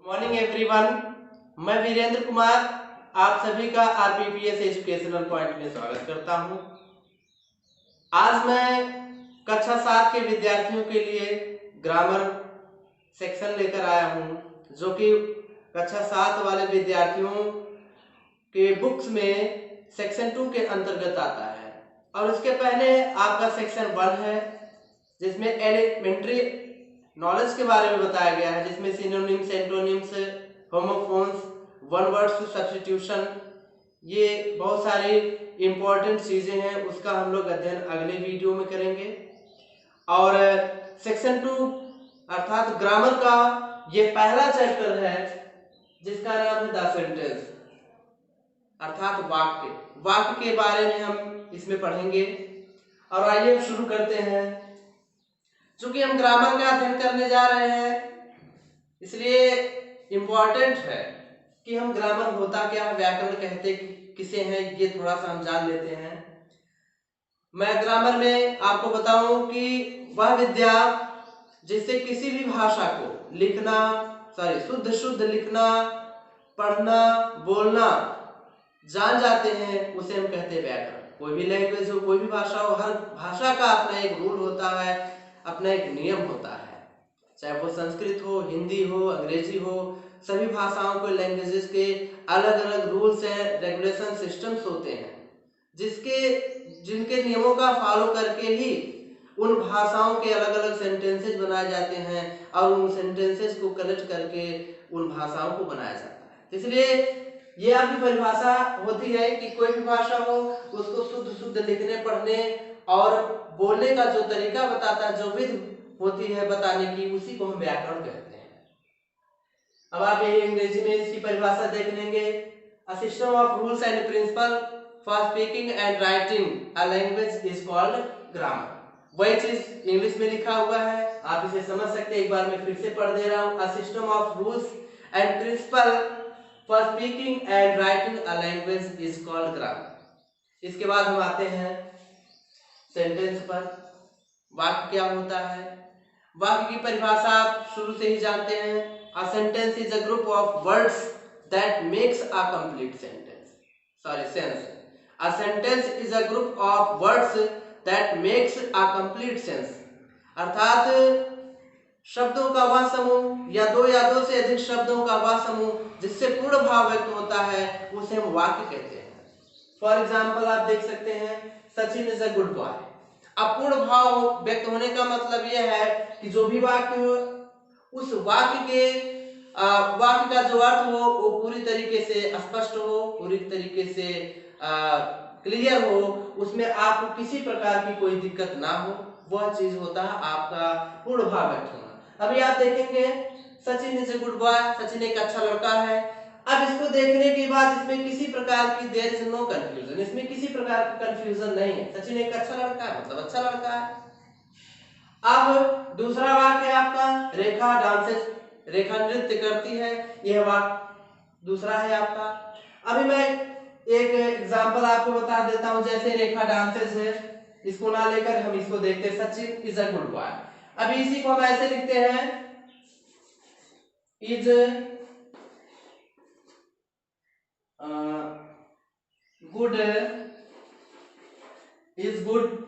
Morning everyone, मैं वीरेंद्र कुमार आप सभी का आरपीपीएस एजुकेशनल पॉइंट में स्वागत करता हूं। आज मैं कक्षा 7 के विद्यार्थियों के लिए ग्रामर सेक्शन लेकर आया हूं, जो कि कक्षा 7 वाले विद्यार्थियों के बुक्स में सेक्शन 2 के अंतर्गत आता है। और उसके पहले आपका सेक्शन 1 है, जिसमें एलिमेंट्री नॉलेज के बारे में बताया गया है, जिसमें synonyms, antonyms, homophones, one words substitution, ये बहुत सारी इंपॉर्टेंट चीजें हैं। उसका हम लोग अध्ययन अगले वीडियो में करेंगे। और सेक्शन 2 अर्थात ग्रामर का ये पहला चैप्टर है, जिसका नाम है द सेंटेंस अर्थात वाक्य के बारे में हम इसमें पढ़ेंगे। और आइए हम शुरू करते हैं। चूंकि हम ग्रामर का अध्ययन करने जा रहे हैं, इसलिए इम्पोर्टेंट है कि हम ग्रामर होता क्या है, व्याकरण कहते किसे हैं, ये थोड़ा सा हम जान लेते हैं। मैं ग्रामर में आपको बताऊं कि वह विद्या जिससे किसी भी भाषा को लिखना शुद्ध लिखना, पढ़ना, बोलना जान जाते हैं, उसे हम कहते हैं व्याकरण। कोई भी लैंग्वेज हो, कोई भी भाषा हो, हर भाषा का अपना एक रूल होता है, अपना एक नियम होता है। चाहे वो संस्कृत हो, हिंदी हो, अंग्रेजी हो, सभी भाषाओं के लैंग्वेजेस के अलग अलग रूल्स हैं, रेगुलेशन सिस्टम्स होते हैं, जिनके नियमों का फॉलो करके ही उन भाषाओं के अलग अलग सेंटेंसेस बनाए जाते हैं और उन सेंटेंसेस को कलेक्ट करके उन भाषाओं को बनाया जाता है। इसलिए ये आपकी परिभाषा होती है कि कोई भी भाषा हो, उसको शुद्ध लिखने, पढ़ने और बोलने का जो तरीका बताता है, जो विधि होती है बताने की, उसी को हम व्याकरण कहते हैं। अब आप ये अंग्रेजी में इसकी परिभाषा देख लेंगे। A system of rules and principle for speaking and writing a language is called grammar। वही चीज इंग्लिश में लिखा हुआ है, आप इसे समझ सकते हैं। एक बार मैं फिर से पढ़ दे रहा हूँ। A system of rules and principle for speaking and writing a language is called grammar। इसके बाद हम आते हैं सेंटेंस पर। वाक्य क्या होता है? वाक्य की परिभाषा आप शुरू से ही जानते हैं। A sentence is a group of words that makes a complete sense। A sentence is a group of words that makes a complete sense। अर्थात शब्दों का वह समूह या दो से अधिक शब्दों का वह समूह जिससे पूर्ण भाव व्यक्त होता है, उसे हम वाक्य कहते हैं। फॉर एग्जाम्पल आप देख सकते हैं, Sachin is a good boy. अब पूर्ण भाव व्यक्त होने का मतलब यह है कि जो भी वाक्य हो, उस वाक्य का जो अर्थ हो वो पूरी तरीके से स्पष्ट हो, पूरी तरीके से क्लियर हो, उसमें आपको किसी प्रकार की कोई दिक्कत ना हो, वह चीज होता है आपका पूर्ण भाव व्यक्त होना। अभी आप देखेंगे Sachin is a good boy, Sachin एक अच्छा लड़का है। अब इसको देखने के बाद इसमें किसी प्रकार की देयर इज नो कंफ्यूजन, इसमें किसी प्रकार की कंफ्यूजन नहीं है। सचिन एक अच्छा लड़का है मतलब अच्छा लड़का है। अब दूसरा वाक्य है आपका, रेखा डांसेस, रेखा नृत्य करती है, यह वाक्य दूसरा है आपका। अभी मैं एक एग्जांपल आपको बता देता हूं, जैसे रेखा डांसेस है, इसको ना लेकर हम इसको देखते हैं, Sachin is a good boy. अभी इसी को हम ऐसे लिखते हैं, इज गुड, इज गुड।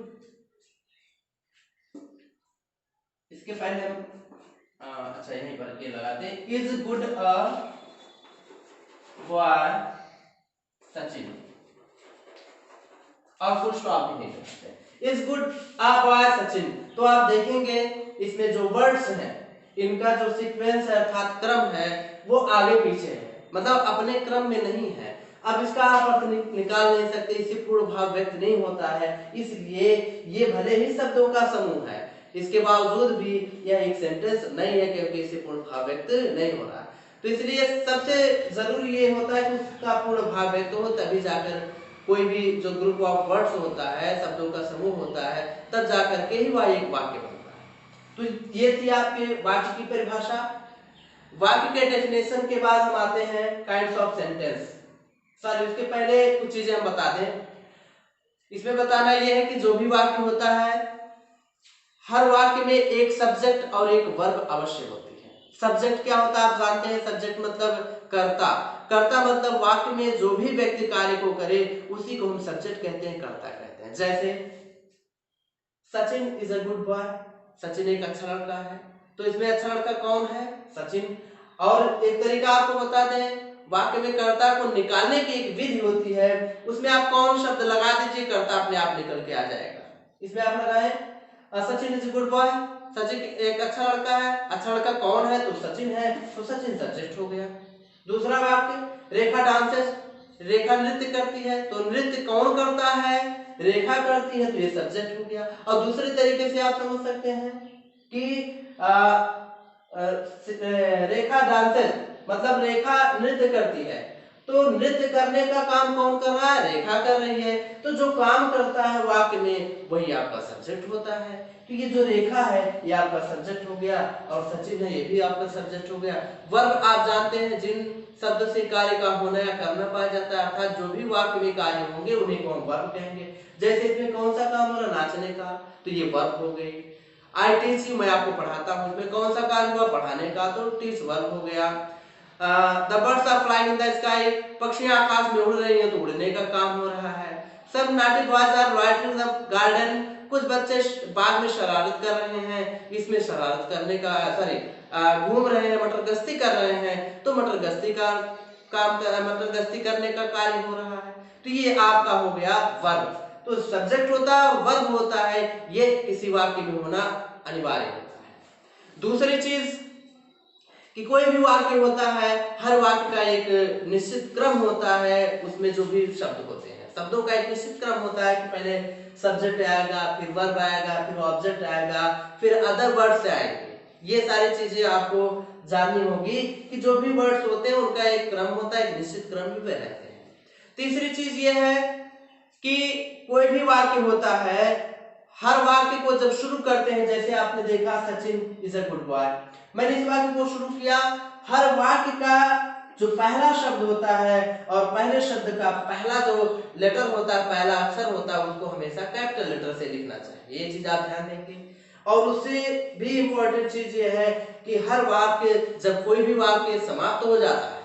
इसके पहले हम अच्छा यहीं पर ये लगाते हैं, is good a boy Sachin, और फुल स्टॉप भी नहीं करते। Is good a boy Sachin. तो आप देखेंगे इसमें जो वर्ड्स हैं, इनका जो सीक्वेंस है अर्थात क्रम है, वो आगे पीछे है, मतलब अपने क्रम में नहीं है। अब इसका आप अर्थ निकाल नहीं सकते, इससे पूर्ण भाव व्यक्त नहीं होता है, इसलिए ये भले ही शब्दों का समूह है, इसके बावजूद भी यह एक सेंटेंस नहीं है, क्योंकि इससे पूर्ण भाव व्यक्त नहीं हो रहा। तो इसलिए सबसे जरूरी ये होता है कि उसका पूर्ण भाव व्यक्त हो, तभी जाकर कोई भी जो ग्रुप ऑफ वर्ड्स होता है, शब्दों का समूह होता है, तब जाकर के ही वह एक वाक्य बनता है। तो ये थी आपके वाक्य की परिभाषा। वाक्य के डेफिनेशन के बाद हम आते हैं काइंड्स ऑफ सेंटेंस। सर इसके पहले कुछ चीजें हम बता दें। इसमें बताना यह है कि जो भी वाक्य होता है, हर वाक्य में एक सब्जेक्ट और एक वर्ब अवश्य होती है। सब्जेक्ट क्या होता है आप जानते हैं, सब्जेक्ट मतलब कर्ता। कर्ता मतलब वाक्य में जो भी व्यक्ति कार्य को करे उसी को हम सब्जेक्ट कहते हैं, कर्ता कहते हैं। जैसे Sachin is a good boy, Sachin एक अच्छा लड़का है, तो इसमें अच्छा लड़का कौन है, सचिन। और एक तरीका आपको बता दें, वाक्य में कर्ता को निकालने की एक विधि होती है, उसमें आप कौन शब्द लगा दीजिए, कर्ता अपने आप निकल के आ जाएगा। इसमें आप लगाएं Sachin is good boy, Sachin एक अच्छा लड़का है, अच्छा लड़का कौन है, तो सचिन है, तो सचिन सब्जेक्ट हो गया। दूसरा वाक्य रेखा डांसेस, रेखा नृत्य करती है, तो नृत्य कौन करता है, रेखा करती है, तो ये सब्जेक्ट हो गया। और दूसरे तरीके से आप समझ सकते हैं कि रेखा डांसेस मतलब रेखा नृत्य करती है, तो नृत्य करने का काम कौन कर रहा है, रेखा कर रही है, तो जो काम करता है वाक्य में वही आपका सब्जेक्ट होता है। तो ये जो रेखा है ये आपका सब्जेक्ट हो गया, और सचिन है ये भी आपका सब्जेक्ट हो गया। वर्ब आप जानते हैं जिन शब्द से कार्य का होना या करना पाया जाता है, अर्थात जो भी वाक्य में कार्य होंगे उन्हें को हम वर्ब कहेंगे। जैसे इसमें कौन सा काम हो रहा, नाचने का, तो ये वर्ब हो गई। आई टीच यू, मैं आपको पढ़ाता हूँ, इसमें कौन सा कार्य हुआ, पढ़ाने का, तो टीच वर्ब हो गया। The birds are flying in the sky, पक्षियां आकाश में उड़ रही हैं, तो उड़ने का काम हो रहा है। सब naughty boys are loitering in the garden, कुछ बच्चे बाग में शरारत कर रहे हैं, इसमें शरारत करने का सॉरी घूम रहे हैं, मटर गश्ती कर रहे हैं, तो मटर गश्ती का काम मटर गश्ती करने का कार्य हो रहा है। तो ये आपका हो गया वर्ब। तो सब्जेक्ट होता है और वर्ब होता है, ये किसी वाक्य में होना अनिवार्य होता है। दूसरी चीज कि कोई भी वाक्य होता है, हर वाक्य का एक निश्चित क्रम होता है, उसमें जो भी शब्द होते हैं शब्दों का एक निश्चित क्रम होता है कि पहले सब्जेक्ट आएगा, फिर वर्ब आएगा, फिर ऑब्जेक्ट आएगा, फिर अदर वर्ड्स आएंगे। ये सारी चीजें आपको जाननी होगी कि जो भी वर्ड्स होते हैं उनका एक क्रम होता है, एक निश्चित क्रम में रहते हैं। तीसरी चीज ये है कि कोई भी वाक्य होता है, हर वाक्य को जब शुरू करते हैं, जैसे आपने देखा Sachin is a good boy, मैंने इस वाक्य को शुरू किया, हर वाक्य का जो पहला शब्द होता है और पहले शब्द का पहला जो लेटर होता है, पहला अक्षर होता है, उसको हमेशा कैपिटल लेटर से लिखना चाहिए। ये चीज आप ध्यान देंगे। और उससे भी इंपॉर्टेंट चीज ये है कि हर वाक्य जब कोई भी वाक्य समाप्त हो जाता है,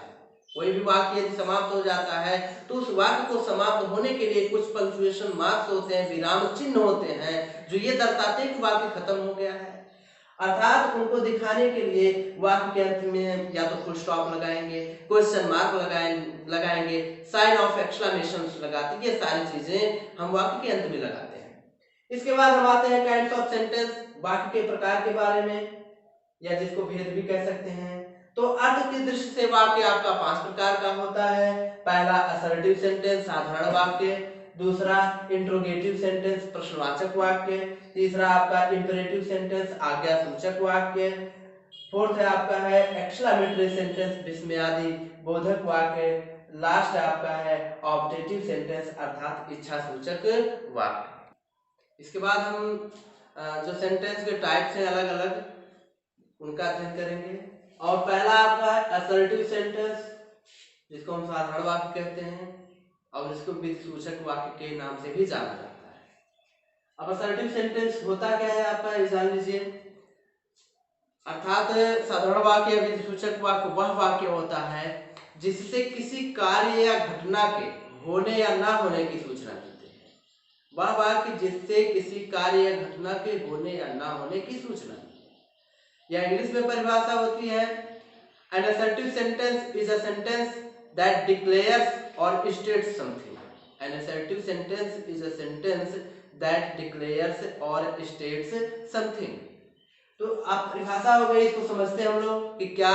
कोई भी वाक्य यदि समाप्त हो जाता है, तो उस वाक्य को समाप्त होने के लिए कुछ पंक्चुएशन मार्क्स होते हैं, विराम चिन्ह होते हैं, जो ये दर्शाते हैं कि वाक्य खत्म हो गया है। अर्थात उनको दिखाने के लिए वाक्य के अंत में या तो फुल स्टॉप लगाएंगे, क्वेश्चन मार्क लगाएंगे, साइन ऑफ एक्सक्लेमेशन लगाते हैं। ये सारी चीजें हम वाक्य के अंत में लगाते हैं। इसके बाद हम आते हैं काइंड्स ऑफ सेंटेंस, वाक्य के प्रकार के बारे में, या जिसको भेद भी कह सकते हैं। तो अर्थ की दृष्टि से वाक्य आपका 5 प्रकार का होता है। पहला असर्टिव सेंटेंस, साधारण वाक्य। दूसरा इंट्रोगेटिव सेंटेंस, प्रश्नवाचक वाक्य। तीसरा आपका इंपेरेटिव सेंटेंस, आज्ञा सूचक वाक्य। फोर्थ है आपका है एक्सक्लेमेटरी सेंटेंस, विस्मयादि बोधक वाक्य। लास्ट आपका है ऑब्जेक्टिव सेंटेंस, अर्थात इच्छा सूचक वाक्य। इसके बाद हम जो सेंटेंस के टाइप्स हैं अलग अलग, उनका अध्ययन करेंगे। और पहला आपका है असर्टिव सेंटेंस, जिसको हम साधारण वाक्य कहते हैं और जिसको विधिसूचक वाक्य के नाम से भी जाना जाता है। अब असर्टिव सेंटेंस होता क्या है आपका, ये जान लीजिए। अर्थात साधारण वाक्य या विधिसूचक वाक्य वह वाक्य होता है जिससे किसी कार्य या घटना के होने या ना होने की सूचना देते हैं। वह वाक्य जिससे किसी कार्य या घटना के होने या ना होने की सूचना देते हैं। या इंग्लिश में परिभाषा होती है, an assertive sentence is a sentence that declares और states something. An assertive sentence is a sentence that declares और स्टेट्स समथिंग। तो आप परिभाषा हो गई, इसको समझते हैं हम लोग कि क्या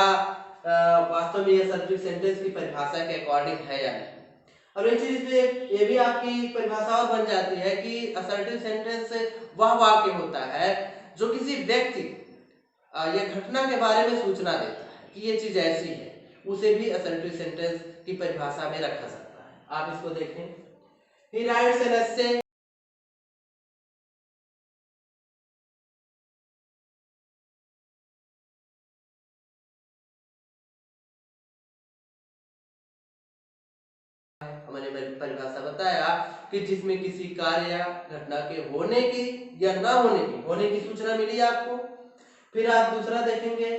वास्तव में ये असर्टिव सेंटेंस की परिभाषा के अकॉर्डिंग है या नहीं। और एक चीज इसमें ये भी आपकी परिभाषा और बन जाती है कि असर्टिव सेंटेंस वह वाक्य होता है जो किसी व्यक्ति या घटना के बारे में सूचना देता है कि ये चीज ऐसी है, उसे भी असर्टिव सेंटेंस की परिभाषा में रखा सकता है। आप इसको देखें, ही राइट्स एन एसे, मैंने परिभाषा बताया कि जिसमें किसी कार्य या घटना के होने की या ना होने की सूचना मिली आपको। फिर आप दूसरा देखेंगे,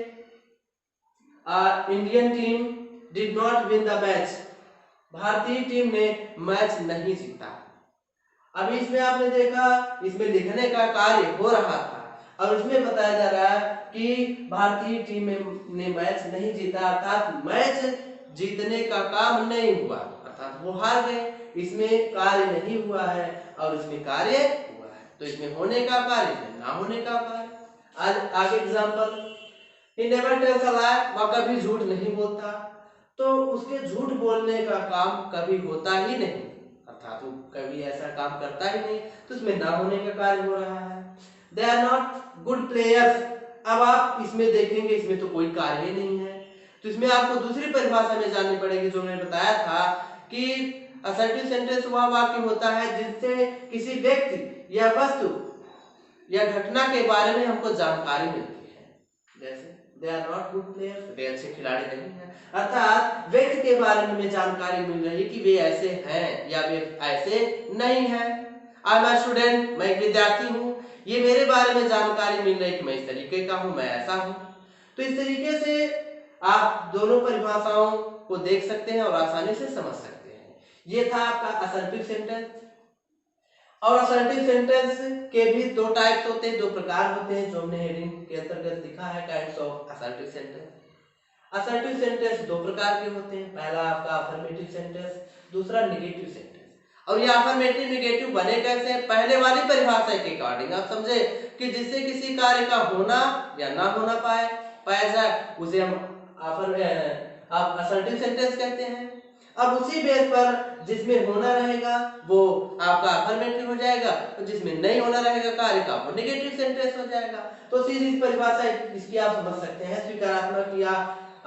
Indian team did not win the match, भारतीय टीम ने मैच नहीं जीता। अभी इसमें आपने देखा, इसमें लिखने का कार्य हो रहा था और इसमें बताया जा रहा है कि भारतीय टीम ने मैच नहीं जीता, अर्थात मैच जीतने का काम नहीं हुआ, अर्थात वो हार गए। इसमें कार्य नहीं हुआ है और इसमें कार्य हुआ है, तो इसमें होने का कार्य, इसमें ना होने का कार्य। आज आगे example, he never tells a lie, वह कभी झूठ नहीं बोलता, तो उसके झूठ बोलने का काम कभी होता ही नहीं, अर्थात वो कभी ऐसा काम करता ही नहीं, तो उसमें ना होने का कार्य हो रहा है। They are not good players, अब आप इसमें देखेंगे इसमें तो कोई कार्य ही नहीं है, तो इसमें आपको दूसरी परिभाषा में जाननी पड़ेगी जो मैंने बताया था कि असर्टिव सेंटेंस वह वाक्य होता है जिससे किसी व्यक्ति या वस्तु या घटना के बारे में हमको जानकारी मिलती है। जैसे they are not good players, वे अच्छे खिलाड़ी नहीं हैं, अर्थात व्यक्ति के बारे में जानकारी मिल रही है कि वे ऐसे हैं या वे ऐसे नहीं हैं। आई एम अ स्टूडेंट, मैं एक विद्यार्थी हूँ, ये मेरे बारे में जानकारी मिल रही है कि मैं इस तरीके का हूँ, मैं ऐसा हूँ। तो इस तरीके से आप दोनों परिभाषाओं को देख सकते हैं और आसानी से समझ सकते हैं। ये था आपका असर्टिव सेंटेंस। और असर्टिव सेंटेंस के भी दो टाइप्स होते हैं, दो प्रकार होते हैं, जो हमने हेडिंग के अंतर्गत लिखा है, kinds of assertive sentence. Assertive sentence दो प्रकार के होते हैं, पहला आपका अफर्मेटिव सेंटेंस, दूसरा नेगेटिव सेंटेंस। और ये अफर्मेटिव नेगेटिव बने कैसे? पहले वाली परिभाषा के अकॉर्डिंग आप समझे कि जिससे किसी कार्य का होना या ना होना पाया जाए उसे हम असर्टिव सेंटेंस कहते हैं। अब उसी बेस पर जिसमें होना रहेगा वो आपका अफर्मेटिव हो जाएगा, तो जिसमें नहीं होना रहेगा कार्य का वो नेगेटिव सेंटेंस हो जाएगा। तो सीधी परिभाषा इसकी आप समझ सकते हैं, स्वीकारात्मक या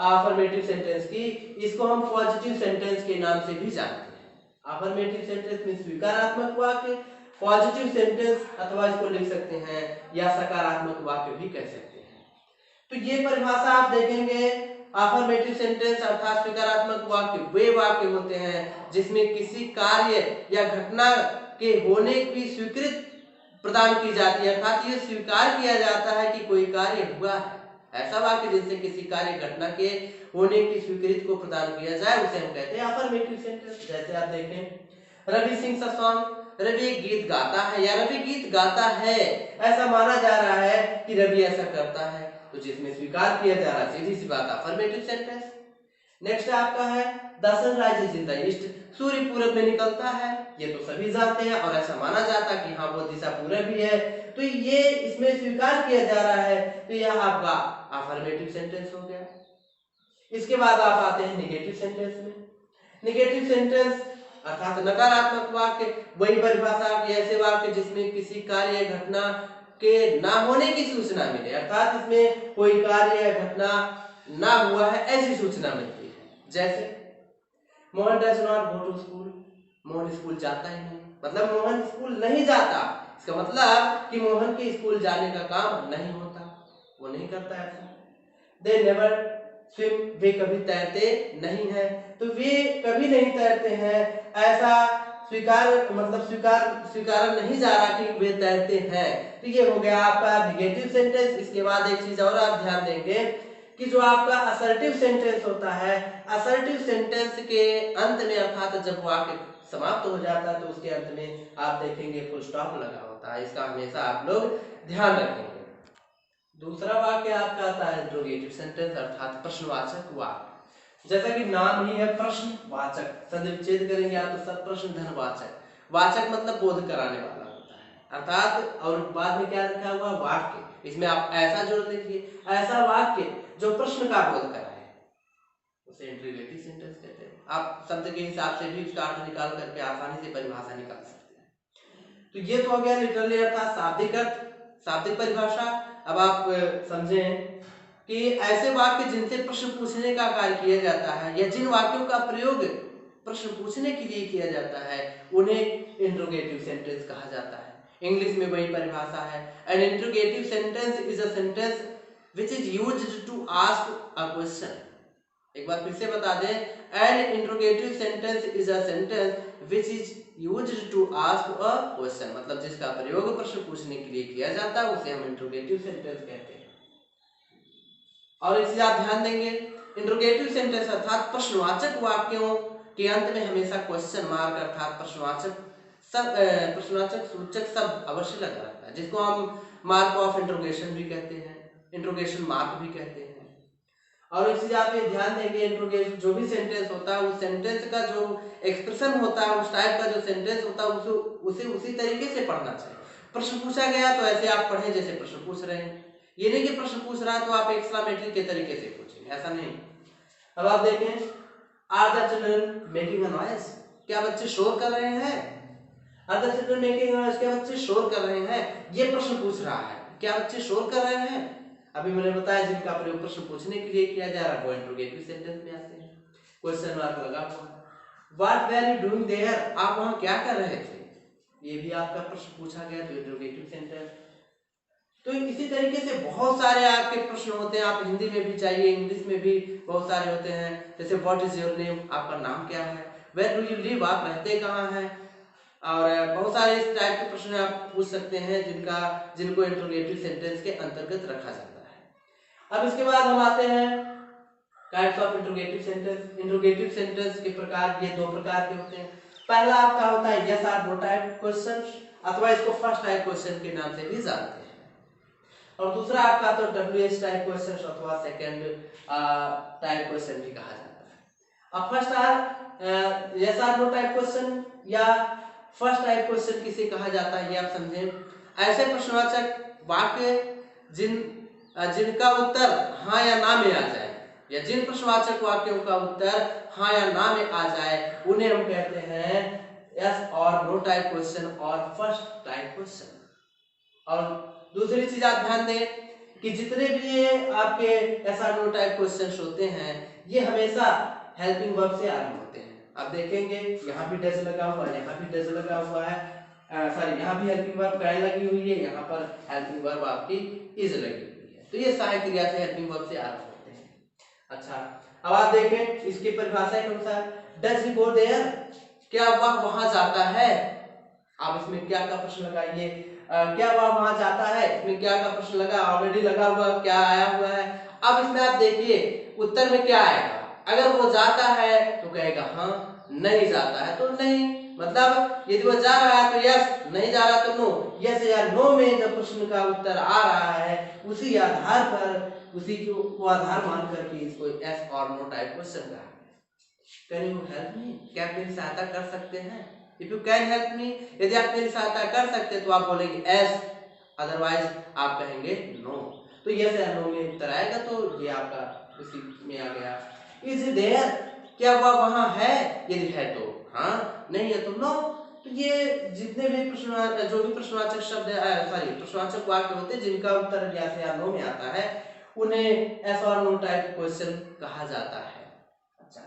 अफर्मेटिव सेंटेंस की, इसको हम पॉजिटिव सेंटेंस के नाम से भी जानते हैं। अफर्मेटिव सेंटेंस में स्वीकारात्मक वाक्य, पॉजिटिव सेंटेंस अथवा इसको लिख सकते हैं या सकारात्मक वाक्य भी कह सकते हैं। तो ये परिभाषा आप देखेंगे, अफर्मेटिव सेंटेंस अर्थात स्वीकारात्मक वाक्य वे वाक्य होते हैं जिसमें किसी कार्य या घटना के होने की स्वीकृति प्रदान की जाती है, अर्थात ये स्वीकार किया जाता है कि कोई कार्य हुआ है। ऐसा वाक्य जिससे किसी कार्य घटना के होने की स्वीकृति को प्रदान किया जाए उसे हम कहते हैं अफर्मेटिव सेंटेंस। जैसे आप देखें, रवि सिंह अ सॉन्ग, रवि गीत गाता है या रवि गीत गाता है, ऐसा माना जा रहा है कि रवि ऐसा करता है, तो जिसमें स्वीकार किया जा रहा है, सीधी सी बात अफर्मेटिव सेंटेंस। नेक्स्ट आपका है the sun rises in the east, सूर्य पूरब में निकलता है, ये तो सभी जानते हैं और ऐसा माना जाता है कि हाँ वो दिशा पूरब ही है, तो ये इसमें स्वीकार किया जा रहा है, तो यह आपका अफर्मेटिव सेंटेंस हो गया। इसके बाद आप आते हैं नेगेटिव सेंटेंस में। नेगेटिव सेंटेंस अर्थात नकारात्मक वाक्य, वही परिभाषा कि ऐसे वाक्य जिसमें किसी कार्य या घटना के ना होने की सूचना मिले, अर्थात इसमें कोई कार्य या घटना ना हुआ है ऐसी सूचना मिलती है। जैसे Mohan does not go to school, Mohan school जाता ही नहीं, मतलब मोहन स्कूल नहीं जाता, इसका मतलब कि मोहन के स्कूल जाने का काम नहीं होता, वो नहीं करता ऐसा। दे नेवर स्विम, वे कभी तैरते नहीं हैं, तो वे कभी नहीं तैरते हैं ऐसा स्वीकार नहीं जा रहा कि वे तैरते हैं, तो ये हो गया आपका नेगेटिव सेंटेंस। इसके बाद एक चीज और आप ध्यान देंगे कि जो आपका असर्टिव सेंटेंस होता है, असर्टिव सेंटेंस के अंत में अर्थात जब वाक्य समाप्त हो जाता है तो उसके अंत में आप देखेंगे फुल स्टॉप लगा होता है, इसका हमेशा आप लोग ध्यान रखेंगे। दूसरा वाक्य आपका आता है इंट्रोगेटिव सेंटेंस अर्थात प्रश्नवाचक वाक्य। जैसा कि नाम ही है प्रश्नवाचक, सन्निवेद करेंगे आप तो सत्प्रश्न धनवाचक, वाचक मतलब बोध कराने वाला होता है, अर्थात और बाद में क्या लिखा हुआ वाक्य, इसमें आप ऐसा जोड़ लीजिए, ऐसा वाक्य जो प्रश्न का बोध कराए उसे इंट्रोगेटिव सेंटेंस कहते हैं। आप शब्द के हिसाब से भी उसका अर्थ निकाल करके आसानी से परिभाषा निकाल सकते हैं। तो ये तो हो गया लिटरली अर्थात शाब्दिक अर्थ, शाब्दिक परिभाषा। अब आप समझें कि ऐसे वाक्य जिनसे प्रश्न पूछने का कार्य किया जाता है या जिन वाक्यों का प्रयोग प्रश्न पूछने के लिए किया जाता है उन्हें इंट्रोगेटिव सेंटेंस कहा जाता है। इंग्लिश में वही परिभाषा है, an interrogative sentence is a sentence which is used to ask a question. एक बार फिर से बता दें, an interrogative sentence is a sentence which is used to ask a question, मतलब जिसका प्रयोग प्रश्न पूछने के लिए किया जाता है उसे हम इंट्रोगेटिव सेंटेंस कहते हैं। और एक चीज आप ध्यान देंगे, इंट्रोगेटिव सेंटेंस अर्थात प्रश्नवाचक वाक्यों के अंत में हमेशा क्वेश्चन मार्क अर्थात प्रश्नवाचक सूचक शब्द अवश्य लगा रहता है, जिसको हम मार्क ऑफ इंट्रोगेशन भी कहते हैं, इंट्रोगेशन मार्क भी कहते हैं। और एक चीज आप ये ध्यान देंगे, इंट्रोगेशन जो भी सेंटेंस होता है उस सेंटेंस का जो एक्सप्रेशन होता है, उस टाइप का जो सेंटेंस होता है उसे उसी तरीके से पढ़ना चाहिए। प्रश्न पूछा गया तो ऐसे आप पढ़ें जैसे प्रश्न पूछ रहे हैं, ये नहीं कि प्रश्न पूछ रहा है तो आप एक्सक्लेमेटरी के तरीके से पूछेंगे, ऐसा नहीं। अब आप देखें, are the children making a noise, क्या बच्चे शोर कर रहे हैं? Are the children making a noise, क्या बच्चे शोर कर रहे हैं? ये प्रश्न पूछ रहा है, क्या बच्चे शोर कर रहे हैं? अभी मैंने बताया जिनका प्रयोग प्रश्न पूछने के लिए किया जा रहा है वो इंट्रोगेटिव सेंटेंस में आते हैं, क्वेश्चन मार्क लगा हुआ है। What were you doing there, आप वहां क्या कर रहे थे? ये भी आपका प्रश्न पूछा गया तो इंट्रोगेटिव सेंटेंस। तो इसी तरीके से बहुत सारे आपके प्रश्न होते हैं, आप हिंदी में भी चाहिए, इंग्लिश में भी बहुत सारे होते हैं, जैसे व्हाट इज योर नेम, आपका नाम क्या है? वेयर डू यू लिव, आप रहते कहाँ हैं? और बहुत सारे इस टाइप के प्रश्न आप पूछ सकते हैं जिनको इंट्रोगेटिव सेंटेंस के अंतर्गत रखा जाता है। अब इसके बाद हम आते हैं types of interrogative sentence. Interrogative sentence के प्रकार ये दो प्रकार के होते हैं। पहला आपका होता है yes or no type question, अथवा इसको फर्स्ट टाइप क्वेश्चन के नाम से भी जानते हैं। और दूसरा आपका तो WH टाइप क्वेश्चन अथवा सेकंड टाइप क्वेश्चन भी कहा जाता है। अब first or yes or no type question या फर्स्ट टाइप क्वेश्चन किसे कहा जाता है ये आप समझें। ऐसे प्रश्नवाचक वाक्य जिनका उत्तर हाँ या ना में आ जाए, या जिन प्रश्नवाचक वाक्यों का उत्तर हाँ या ना में आ जाए उन्हें हम कहते हैं यस और नो टाइप क्वेश्चन और फर्स्ट टाइप क्वेश्चन। और दूसरी चीज आप ध्यान दें कि जितने भी ये आपके यस और नो टाइप क्वेश्चंस होते हैं ये हमेशा हेल्पिंग वर्ब से आरंभ होते हैं। आप देखेंगे यहाँ भी डज लगा हुआ है, यहाँ भी डज लगा हुआ है, सॉरी यहाँ भी हेल्पिंग वर्ब कैन लगी हुई है, यहाँ पर हेल्पिंग वर्ब आपकी इज लगी हुई है। तो ये सहायक क्रिया से हेल्पिंग वर्ब से आरंभ होते हैं। अच्छा, अब आप देखें इसकी परिभाषा के अनुसार डज ही गो देयर, क्या वह वहां जाता है? आप इसमें क्या का प्रश्न लगाइए, क्या वह वहां जाता है? इसमें क्या का प्रश्न लगा, ऑलरेडी लगा हुआ, क्या आया हुआ है। अब इसमें आप देखिए उत्तर में क्या आएगा। अगर वो जाता है तो कहेगा हाँ, नहीं जाता है तो नहीं। मतलब यदि वो जा रहा है तो यस, नहीं जा रहा तो नो। यस या नो में जब प्रश्न का उत्तर आ रहा है उसी आधार पर, उसी को आधार मान करके इसको यस और नो टाइप क्वेश्चन कहा है। कैन यू हेल्प मी, क्या आप मेरी सहायता कर सकते हैं? If you can help me, यदि आप मेरी सहायता कर सकते तो आप बोलेंगे यस, अदरवाइज आप कहेंगे नो। तो यस या नो में उत्तर आएगा तो ये आपका उसी में आ गया। इज देयर, क्या वह वहां है? यदि है तो हाँ, नहीं है तो नो। तो ये जितने भी जो भी प्रश्नवाचक शब्द सॉरी प्रश्नवाचक वाक्य होते हैं जिनका उत्तर यस या नो में आता है उन्हें यस और नो टाइप क्वेश्चन कहा जाता है। अच्छा,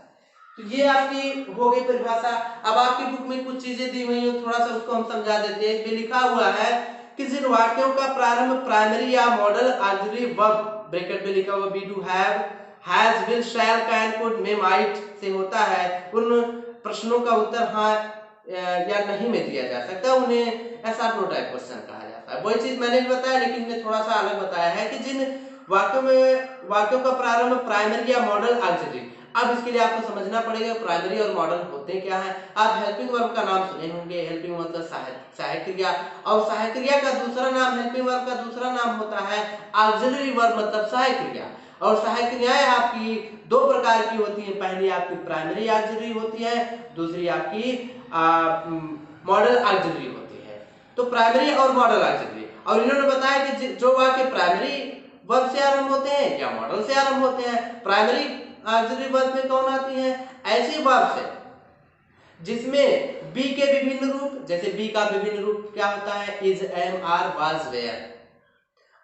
तो ये आपकी हो गई परिभाषा। अब आपकी बुक में कुछ चीजें दी हुई हैं, थोड़ा सा उसको हम समझा देते हैं। इसमें लिखा हुआ है कि जिन वाक्यों का प्रारंभ प्राइमरी या मॉडल ऑक्सिलरी वर्ब ब्रैकेट में लिखा हुआ be do have, has, will, shall, can, could, may, might से होता है, उन प्रश्नों का उत्तर हाँ या नहीं में दिया जा सकता, उन्हें ऐसा नो टाइप क्वेश्चन कहा जाता है। वही चीज मैंने भी बताया लेकिन मैं थोड़ा सा अलग बताया है कि जिन वाक्यों का प्रारंभ प्राइमरी या मॉडल ऑक्सिलरी। अब इसके लिए आपको समझना पड़ेगा प्राइमरी और मॉडल होते क्या है। आप हेल्पिंग वर्ब का नाम सुने होंगे, हेल्पिंग मतलब सहायक क्रिया, और सहायक क्रिया का दूसरा नाम, हेल्पिंग वर्ब का दूसरा नाम होता है ऑक्सिलरी वर्ब मतलब सहायक क्रिया। और सहायक क्रियाएं आपकी दो प्रकार की होती हैं, पहली आपकी प्राइमरी ऑक्सिलरी होती है, दूसरी आपकी मॉडल ऑक्सिलरी होती है। तो प्राइमरी और मॉडल ऑक्सिलरी, और इन्होंने बताया कि जो वाक्य प्राइमरी वर्ब से आरंभ होते हैं या मॉडल से आरंभ होते हैं। प्राइमरी ऑक्सिलरी वर्ब में कौन आती है? ऐसी वर्ब से जिसमें बी के विभिन्न रूप, जैसे बी का विभिन्न रूप क्या होता है? Is, am, are, was, were.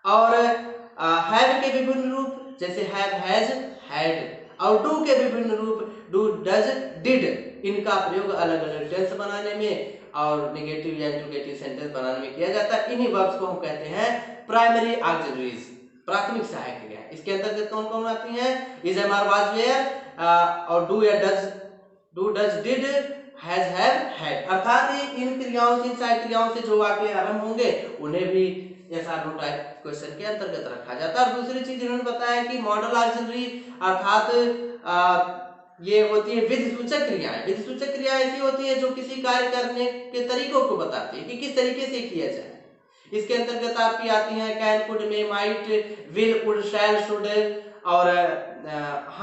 और हैव के विभिन्न रूप जैसे हैव, हैज, हैड। और डू के विभिन्न रूप डू, डज, डिड। इनका प्रयोग अलग अलग टेंस बनाने में और नेगेटिव या इंट्रोगेटिव सेंटेंस बनाने में किया जाता है। इन्हीं वर्ब्स को हम कहते हैं प्राइमरी ऑक्सिलरीज, प्राथमिक सहायक क्रिया। इसके अंतर्गत कौन कौन आती हैं? Is, am, are, was, were और डू या does, do, does, did, has, have, had. अर्थात इन क्रियाओं से, इन सहायक क्रियाओं से जो वाक्य आरंभ होंगे उन्हें भी yes or no type question के अंतर्गत रखा जाता है। और दूसरी चीज इन्होंने बताया कि मॉडल ऑक्सिलरी अर्थात ये होती है विधि सूचक क्रियाएं। विधि सूचक क्रियाएं ऐसी होती है जो किसी कार्य करने के तरीकों को बताती है कि किस तरीके से किया जाए। इसके अंतर्गत आपकी आती हैं can, could, may, might, will, would, shall, should और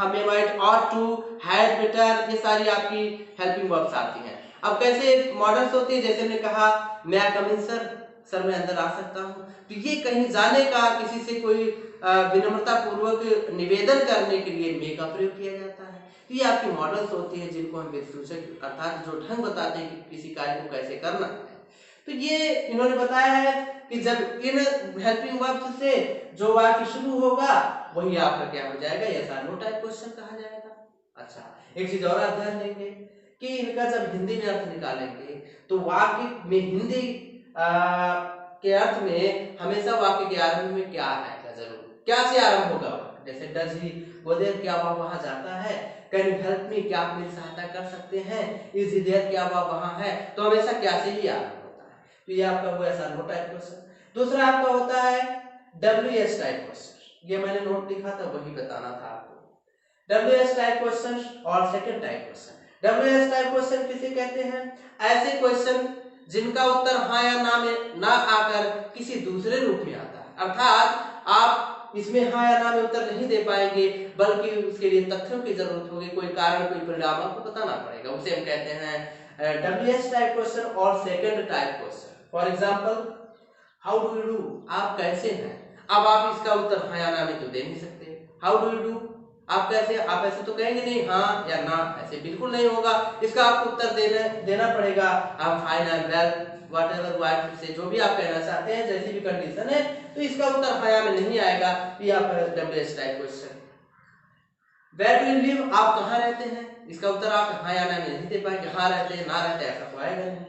may, might, ought to, had, better, ये सारी आपकी हेल्पिंग वर्ब्स आती हैं। अब कैसे मॉडल्स होती है, जैसे हमने कहा मैं कम इन सर मैं अंदर आ सकता हूँ, तो ये कहीं जाने का, किसी से कोई विनम्रता पूर्वक निवेदन करने के लिए मे का प्रयोग किया जाता है। तो ये आपकी मॉडल्स होती है जिनको हम विधिसूचक अर्थात जो ढंग बताते हैं कि किसी कार्य को कैसे करना है। तो ये इन्होंने बताया है कि जब इन हेल्पिंग वर्ब्स से जो वाक्य शुरू होगा वही आपका क्या हो जाएगा, yes or no type question कहा जाएगा। अच्छा, एक चीज और आप ध्यान देंगे कि इनका जब हिंदी में अर्थ निकालेंगे तो वाक्य में हिंदी के अर्थ में हमेशा वाक्य के आरंभ में क्या आएगा, जरूर क्या से आरंभ होगा। जैसे डज ही गो देयर, क्या वह वहां जाता है। कैन यू हेल्प मी, क्या आप मेरी सहायता कर सकते हैं। इज ही देयर, क्या वह वहां है। तो हमेशा क्या से ही आरंभ होता है। तो ये आपका हुआ ऐसा नो टाइप क्वेश्चन। दूसरा आपका होता है WS टाइप क्वेश्चन। ये मैंने नोट लिखा था, वही बताना था आपको। WS टाइप क्वेश्चन और second type question. WS type question किसे कहते हैं, ऐसे क्वेश्चन जिनका उत्तर हाँ या ना में ना आकर किसी दूसरे रूप में आता है। अर्थात आप इसमें हाँ या ना में उत्तर नहीं दे पाएंगे, बल्कि उसके लिए तथ्यों की जरूरत होगी, कोई कारण, कोई परिणाम आपको बताना पड़ेगा। उसे हम कहते हैं WS टाइप क्वेश्चन और second type question. For example, how do you do, आप कैसे हैं। अब आप इसका उत्तर हाँ या ना में तो दे नहीं सकते। हाउ डू यू डू, आप कैसे, आप ऐसे तो कहेंगे नहीं हाँ या ना, ऐसे बिल्कुल नहीं होगा। इसका आपको उत्तर देना पड़ेगा आप fine and well, whatever, what से जो भी आप कहना चाहते हैं, जैसी भी कंडीशन है, तो इसका उत्तर हाँ या में नहीं आएगा। ये आपका WS type question. Where do you live, आप कहाँ रहते हैं, इसका उत्तर आप हाँ या ना में नहीं दे पाएंगे। हाँ रहते हैं, ना रहते हैं, ऐसा तो आएगा नहीं।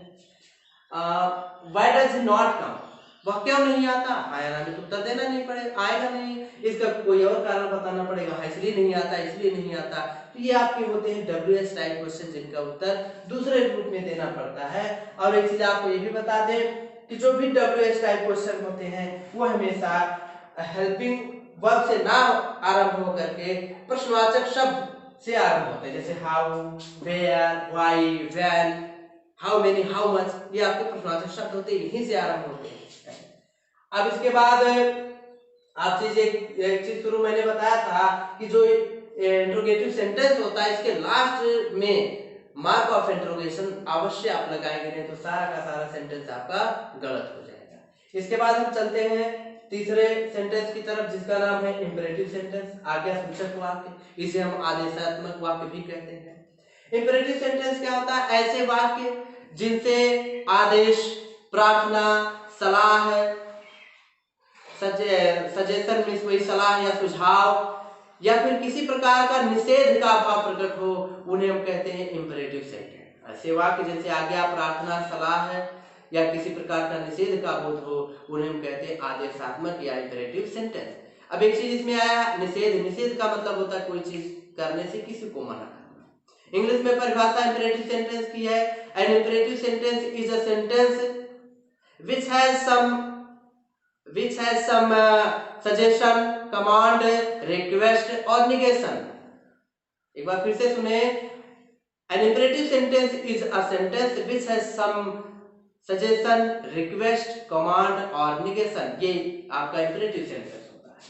Why does he not come, वह क्यों नहीं आता, हाँ या ना में तो उत्तर देना नहीं पड़ेगा, आएगा नहीं। इसका कोई और कारण बताना पड़ेगा, हाँ इसलिए नहीं आता, इसलिए नहीं आता। तो ये आपके होते हैं WS टाइप क्वेश्चन जिनका उत्तर दूसरे रूप में देना पड़ता है। और एक चीज आपको ये भी बता दें कि जो भी WS टाइप क्वेश्चन होते हैं वो हमेशा हेल्पिंग वर्ब से ना आरंभ होकर के प्रश्नवाचक शब्द से आरंभ होते हैं। जैसे how, where, why, when, how many, how much, ये आपके प्रश्नवाचक शब्द होते हैं, यहीं से आरंभ होते हैं। अब इसके बाद आप एक चीज शुरू मैंने बताया था कि जो इंट्रोगेटिव सेंटेंस होता है, इसके लास्ट में मार्क ऑफ इंट्रोगेशन अवश्य आप लगाएंगे, नहीं तो सारा का सारा सेंटेंस आपका गलत हो जाएगा। इसके बाद हम चलते हैं तीसरे सेंटेंस की तरफ, जिसका नाम है इंपेरेटिव सेंटेंस, आज्ञासूचक वाक्य। इसे हम आदेशात्मक वाक्य भी कहते हैं। इंपेरेटिव सेंटेंस क्या होता है, ऐसे वाक्य जिनसे आदेश, प्रार्थना, सलाह, सजेशन में कोई सलाह या सुझाव या फिर किसी प्रकार का निषेध का भाव प्रकट हो, उन्हें हम कहते हैं इंपेरेटिव सेंटेंस। ऐसे वाक्य जैसे आज्ञा, प्रार्थना, सलाह है या किसी प्रकार का निषेध का बोध हो, उन्हें हम कहते हैं आदेशात्मक या इंपेरेटिव सेंटेंस। अब एक चीज इसमें आया निषेध। निषेध का मतलब होता है कोई चीज करने से किसी को मना करना। इंग्लिश में परिभाषा इंपेरेटिव सेंटेंस की है, an imperative sentence is a sentence which has some suggestion, command, request और negation। एक बार फिर से सुने, an imperative sentence is a sentence which has some suggestion, request, command और negation। ये आपका imperative sentence होता है।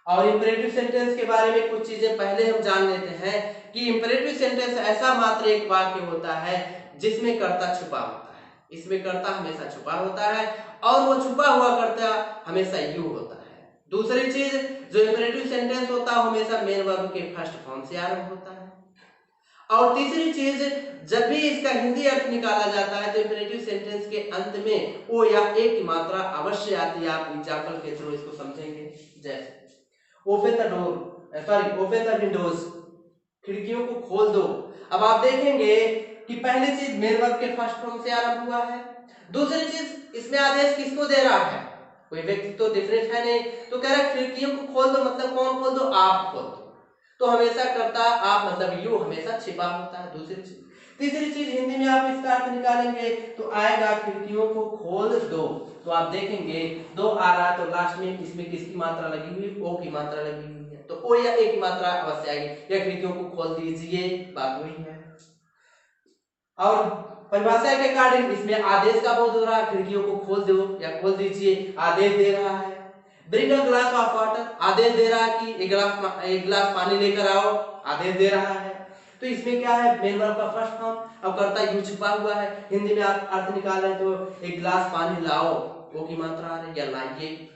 और imperative sentence के बारे में कुछ चीजें पहले हम जान लेते हैं कि imperative sentence ऐसा मात्र एक वाक्य होता है जिसमें कर्ता छुपा होता है। इसमें कर्ता हमेशा छुपा होता है और वो छुपा हुआ कर्ता हमेशा यू होता है। दूसरी चीज, जो इंपेरेटिव सेंटेंस होता है हमेशा मेन वर्ब के फर्स्ट फॉर्म से आरंभ होता है। और तीसरी चीज, जब भी इसका हिंदी अर्थ निकाला जाता है तो इंपेरेटिव सेंटेंस के अंत में ओ या ए की मात्रा अवश्य आती है। आप एग्जांपल के थ्रू इसको समझेंगे। जैसे open the door, open the Windows, खिड़कियों को खोल दो। अब आप देखेंगे कि पहली चीज मेन वर्ब के फर्स्ट फॉर्म से आरंभ हुआ है। दूसरी चीज, इसमें आदेश किसको दे रहा है, कोई व्यक्ति तो डिफरेंट है नहीं, तो कह रहा है खिड़कियों को खोल दो, मतलब कौन खोल दो, आप खोल दो। तो हमेशा कर्ता आप मतलब यू हमेशा छिपा होता है। दूसरी चीज, तीसरी चीज हिंदी में आप इसका अर्थ निकालेंगे तो आएगा खिड़कियों को खोल दो। तो आप देखेंगे दो आ रहा है तो लास्ट में इसमें किसकी मात्रा लगी हुई, ओ की मात्रा लगी हुई है, तो ओ या ए की मात्रा अवश्य आएगी। या खिड़कियों को खोल दीजिए, बात वही है। और परिभाषा के अकॉर्डिंग इसमें आदेश का बोध हो रहा है, खिड़कियों को खोल दो या खोल दीजिए, आदेश दे रहा है। Bring a glass of water, आदेश दे रहा है कि एक गिलास पानी लेकर आओ, आदेश दे रहा है। तो इसमें क्या है, मेन वर्ब का फर्स्ट फॉर्म, अब कर्ता यू छिपा हुआ है। हिंदी में आप अर्थ निकालें तो एक गिलास पानी लाओ, वो की मात्रा आ रही है, या लाइए।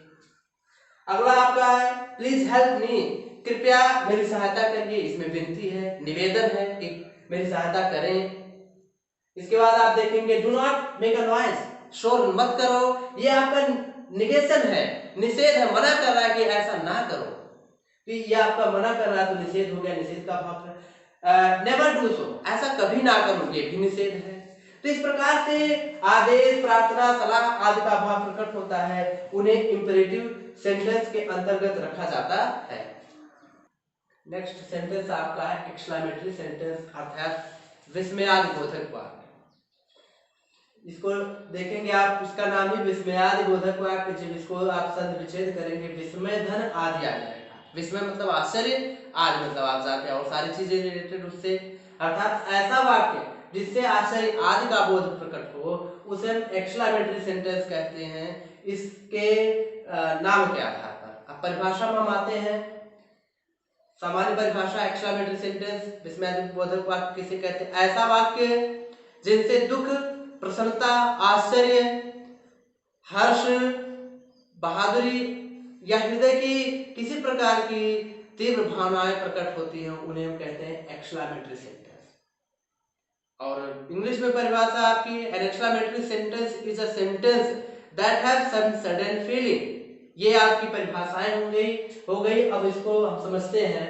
अगला आपका है प्लीज हेल्प मी, कृपया मेरी सहायता करिए, इसमें विनती है, निवेदन है कि मेरी सहायता करें। इसके बाद आप देखेंगे do not make a noise, शोर मत करो, ये आपका निगेशन है, निषेध है, मना कर रहा है कि ऐसा ना करो। तो ये आपका मना कर रहा है तो निषेध हो गया, निषेध का भाव है। नेवर डू सो, ऐसा कभी ना करो, ये भी निषेध है। तो इस प्रकार से आदेश, प्रार्थना, सलाह आदि का भाव प्रकट होता है, उन्हें इंपेरेटिव सेंटेंस के अंतर्गत रखा जाता है। नेक्स्ट सेंटेंस आपका है एक्सक्लेमेटरी सेंटेंस अर्थात विस्मयादि बोधक वाक्य। इसको देखेंगे आप, इसका नाम ही विस्मयादि बोधक वाक्य, जब इसको आप संधि विच्छेद करेंगे विस्मय धन आदि आ जाएगा। विस्मय मतलब आश्चर्य, आदि मतलब आप जाते हैं और सारी चीजें रिलेटेड उससे, अर्थात ऐसा वाक्य जिससे आश्चर्य आदि का बोध प्रकट हो उसे हम एक्सक्लेमेटरी सेंटेंस कहते हैं, इसके नाम के आधार पर। अब परिभाषा में हम आते हैं, सामान्य परिभाषा एक्सक्लेमेटरी सेंटेंस विस्मयादि बोधक वाक्य किसे कहते हैं, ऐसा वाक्य जिनसे दुख, प्रसन्नता, आश्चर्य, हर्ष, बहादुरी या हृदय की किसी प्रकार की तीव्र भावनाएं प्रकट होती हैं, उन्हें हम कहते हैं एक्सक्लेमेटरी सेंटेंस। और इंग्लिश में परिभाषा आपकी, an exclamatory sentence is a sentence that have some sudden feeling. ये आपकी परिभाषाएं हो गई। अब इसको हम समझते हैं।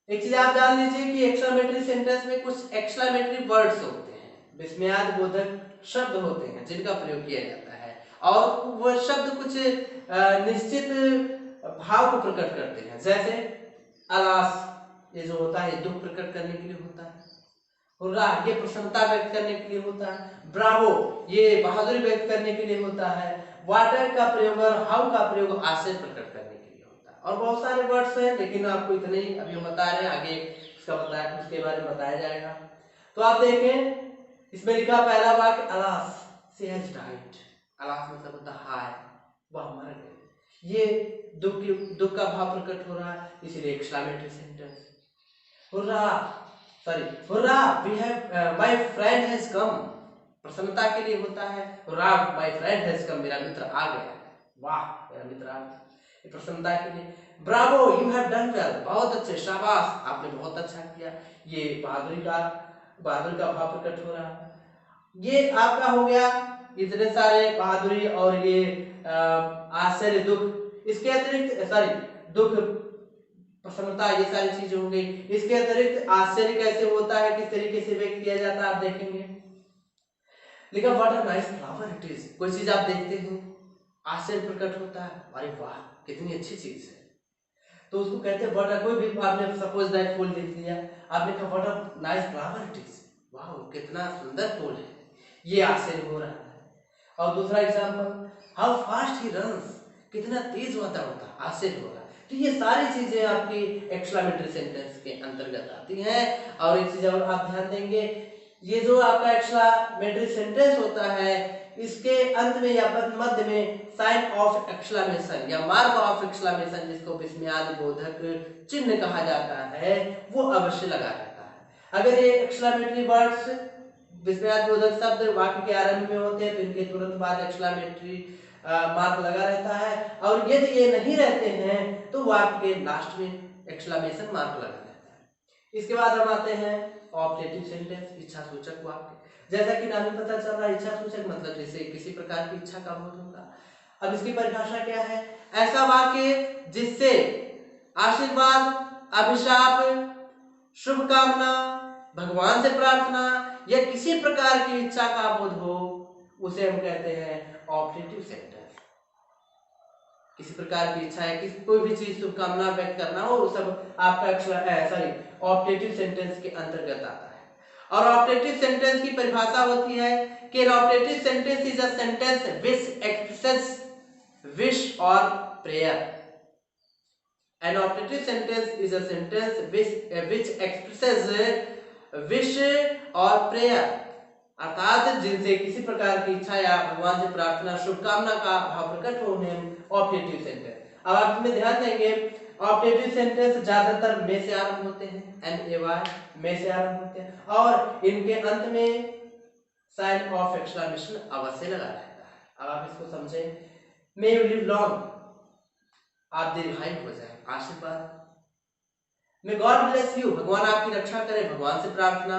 एक चीज आप जान लीजिए कि एक्सक्लेमेटरी सेंटेंस में कुछ एक्सक्लेमेटरी वर्ड्स होते हैं, विस्मयादि बोधक शब्द होते हैं जिनका प्रयोग किया जाता है, और वह शब्द कुछ निश्चित भाव को प्रकट करते हैं। जैसे अलास, ये जो होता है दुख प्रकट करने के लिए होता है। हुर्रा, ये प्रसन्नता व्यक्त करने के लिए होता है। ब्रावो, ये बहादुरी व्यक्त करने के लिए होता है। वाटर का प्रयोग और हाउ का प्रयोग आश्चर्य प्रकट करने के लिए होता है। और बहुत सारे वर्ड्स हैं, लेकिन आपको इतने ही अभी हम बता रहे हैं, आगे उसके बारे में बताया जाएगा। तो आप देखें, इसमें लिखा पहला वाक्य alas, she has died। Alas मतलब होता है हाय, वह मर गए। ये दुख का भाव प्रकट हो रहा है, इसलिए exclamatory sentence. Hurrah, hurrah, we have my friend has come, प्रसन्नता के लिए होता है। Hurrah, my friend has come, मेरा मित्र आ गया है, वाह मेरा मित्र आ गया, ये प्रसन्नता के लिए। Bravo, you have done well, बहुत अच्छे, शाबाश आपने बहुत अच्छा किया, ये बहादुरी का भाव प्रकट हो रहा है। ये आपका हो गया इतने सारे बहादुरी और ये आश्चर्य, दुख, इसके अतिरिक्त दुख, प्रसन्नता, ये सारी चीजें हो गई। इसके अतिरिक्त आश्चर्य कैसे होता है, किस तरीके से व्यक्त किया जाता है, आप देखेंगे। लिखा what a nice flower it is, कोई चीज आप देखते हो आश्चर्य प्रकट होता है, अरे वाह कितनी अच्छी चीज है, तो उसको कहते हैं व्हाट। कोई भी आपने सपोज दैट फूल देख लिया, आपने कहा what a nice flower it is, वाह कितना सुंदर फूल है, ये आश्चर्य हो रहा है। और दूसरा example, how fast he runs, कितना तेज वह दौड़ता, आश्चर्य हो रहा है। तो ये सारी चीजें आपकी एक्सक्लेमेटरी सेंटेंस के अंतर्गत आती हैं। और एक चीज और आप ध्यान देंगे, ये जो आपका एक्सक्लेमेटरी सेंटेंस होता है, इसके अंत में या मध्य में साइन ऑफ एक्सक्लेमेशन या मार्क ऑफ एक्सक्लेमेशन, जिसको विस्मयादि बोधक चिन्ह कहा जाता है, वो अवश्य लगा रहता है। अगर ये एक्सक्लेमेटरी वर्ड्स, विस्मयादि बोधक शब्द वाक्य के आरंभ में होते हैं तो इनके तुरंत बाद एक्सक्लेमेटरी मार्क लगा रहता है, और यदि ये नहीं रहते हैं तो वाक्य के लास्ट में एक्सक्लेमेशन मार्क लगा रहता है। इसके बाद हम आते हैं ऑब्जेक्टिव सेंटेंस, इच्छा सूचक वाक्य। जैसा कि नाम में पता चल रहा है, इच्छा सूचक मतलब जैसे किसी प्रकार की इच्छा का बोध होगा। अब इसकी परिभाषा क्या है, ऐसा वाक्य जिससे आशीर्वाद, अभिशाप, शुभकामना, भगवान से प्रार्थना या किसी प्रकार की इच्छा का बोध हो, उसे हम कहते हैं ऑब्जेक्टिव सेंटेंस। किसी प्रकार की इच्छा है, किसी कोई भी चीज शुभकामना व्यक्त करना हो, वो सब आपका ऑप्टेटिव सेंटेंस के अंतर्गत आता है। और ऑप्टेटिव सेंटेंस की परिभाषा होती है कि optative sentence is a sentence which expresses wish और prayer. An optative sentence is a sentence which expresses wish और prayer, अर्थात जिनसे किसी प्रकार की इच्छा या भगवान से प्रार्थना शुभकामना का भाव प्रकट हो, उन्हें ऑप्टेटिव सेंटेंस। अब आप इसमें ध्यान देंगे ऑप्टेटिव सेंटेंस ज्यादातर में से आरंभ होते हैं, MAY में से आरंभ होते हैं, और इनके अंत में साइन ऑफ एक्सक्लेमेशन अवश्य लगा रहता है। अब आप इसको समझें, मे यू लिव लॉन्ग, आप दीर्घायु हो जाए, आशीर्वाद। मे गॉड ब्लेस यू, भगवान आपकी रक्षा करे, भगवान से प्रार्थना।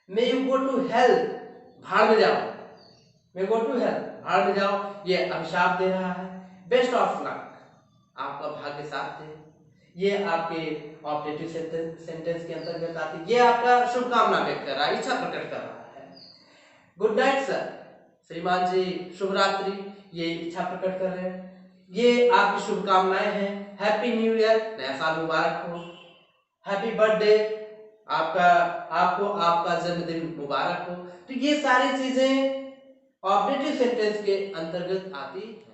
May you go to hell, भाड़ में जाओ, मे गो टू हेल, भाड़ में जाओ, ये अभिशाप दे रहा है। बेस्ट ऑफ लक, आपका भाग्य साथ दे, ये आपके ऑप्टेटिव सेंटेंस के अंतर्गत आती है। ये आपका शुभकामना व्यक्त कर रहा है, इच्छा प्रकट कर रहा है। गुड नाइट सर, श्रीमान जी शुभ रात्रि, ये इच्छा प्रकट कर रहे हैं। ये आपकी शुभकामनाएं हैं। हैप्पी न्यू ईयर, नया साल मुबारक हो। हैप्पी बर्थडे, आपको आपका जन्मदिन मुबारक हो। तो ये सारी चीजें ऑब्जेक्टिव सेंटेंस के अंतर्गत आती है।